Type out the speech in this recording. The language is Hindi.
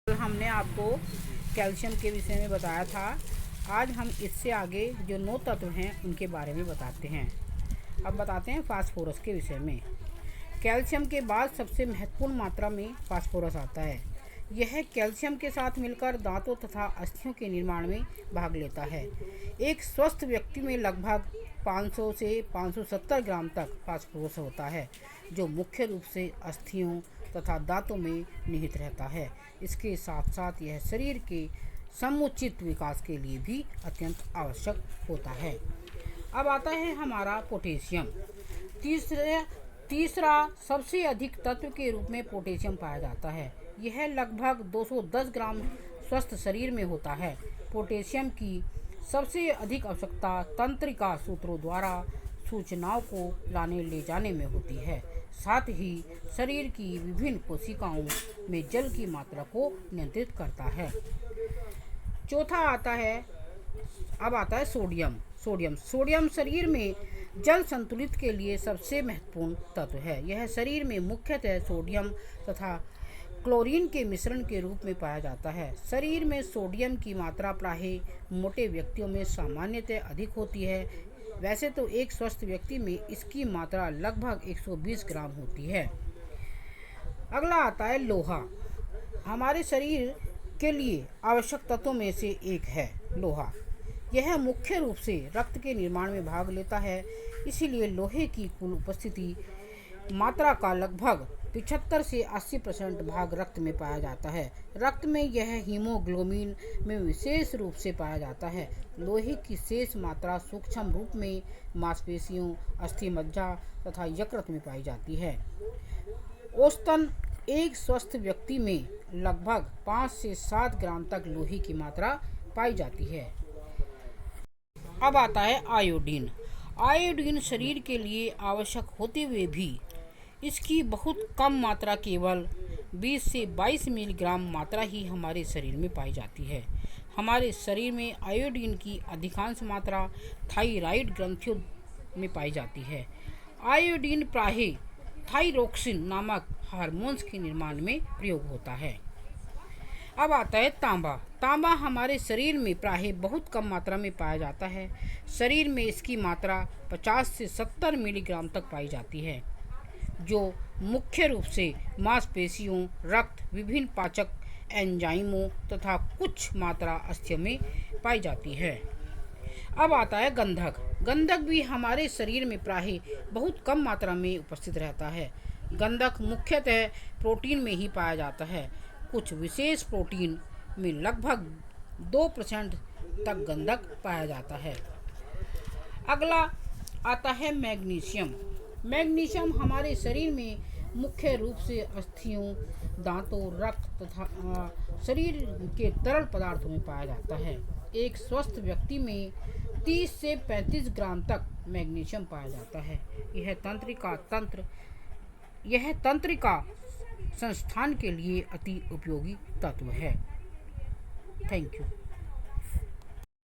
कल हमने आपको कैल्शियम के विषय में बताया था। आज हम इससे आगे जो 9 तत्व हैं उनके बारे में बताते हैं। अब बताते हैं फास्फोरस के विषय में। कैल्शियम के बाद सबसे महत्वपूर्ण मात्रा में फास्फोरस आता है। यह कैल्शियम के साथ मिलकर दांतों तथा अस्थियों के निर्माण में भाग लेता है। एक स्वस्थ व्यक्ति में लगभग 500 से 570 ग्राम तक फास्फोरस होता है, जो मुख्य रूप से अस्थियों तथा दांतों में निहित रहता है। इसके साथ साथ यह शरीर के समुचित विकास के लिए भी अत्यंत आवश्यक होता है। अब आता है हमारा पोटेशियम। तीसरा सबसे अधिक तत्व के रूप में पोटेशियम पाया जाता है। यह लगभग 210 ग्राम स्वस्थ शरीर में होता है। पोटेशियम की सबसे अधिक आवश्यकता तंत्रिका सूत्रों द्वारा सूचनाओं को लाने ले जाने में होती है। साथ ही शरीर की विभिन्न कोशिकाओं में जल की मात्रा को नियंत्रित करता है। चौथा आता है सोडियम शरीर में जल संतुलित के लिए सबसे महत्वपूर्ण तत्व है। यह शरीर में मुख्यतः सोडियम तथा क्लोरीन के मिश्रण के रूप में पाया जाता है। शरीर में सोडियम की मात्रा प्रायः मोटे व्यक्तियों में सामान्यतः अधिक होती है। वैसे तो एक स्वस्थ व्यक्ति में इसकी मात्रा लगभग 120 ग्राम होती है। अगला आता है लोहा। हमारे शरीर के लिए आवश्यक तत्वों में से एक है लोहा। यह मुख्य रूप से रक्त के निर्माण में भाग लेता है, इसीलिए लोहे की कुल उपस्थिति मात्रा का लगभग 75 से 80% भाग रक्त में पाया जाता है। रक्त में यह हीमोग्लोबिन में विशेष रूप से पाया जाता है। लोहे की शेष मात्रा सूक्ष्म रूप में मांसपेशियों, अस्थि मज्जा तथा यकृत में पाई जाती है। औसतन एक स्वस्थ व्यक्ति में लगभग 5 से 7 ग्राम तक लोहे की मात्रा पाई जाती है। अब आता है आयोडीन। आयोडीन शरीर के लिए आवश्यक होते हुए भी इसकी बहुत कम मात्रा, केवल 20 से 22 मिलीग्राम मात्रा ही हमारे शरीर में पाई जाती है। हमारे शरीर में आयोडीन की अधिकांश मात्रा थायराइड ग्रंथियों में पाई जाती है। आयोडीन प्रायः थायरोक्सिन नामक हार्मोन्स के निर्माण में प्रयोग होता है। अब आता है तांबा हमारे शरीर में प्रायः बहुत कम मात्रा में पाया जाता है। शरीर में इसकी मात्रा 50 से 70 मिलीग्राम तक पाई जाती है, जो मुख्य रूप से मांसपेशियों, रक्त, विभिन्न पाचक एंजाइमों तथा कुछ मात्रा अस्थियों में पाई जाती है। अब आता है गंधक भी हमारे शरीर में प्रायः बहुत कम मात्रा में उपस्थित रहता है। गंधक मुख्यतः प्रोटीन में ही पाया जाता है। कुछ विशेष प्रोटीन में लगभग 2% तक गंधक पाया जाता है। अगला आता है मैग्नीशियम हमारे शरीर में मुख्य रूप से अस्थियों, दांतों, रक्त तथा शरीर के तरल पदार्थों में पाया जाता है। एक स्वस्थ व्यक्ति में 30 से 35 ग्राम तक मैग्नीशियम पाया जाता है। यह तंत्रिका संस्थान के लिए अति उपयोगी तत्व है। Thank you.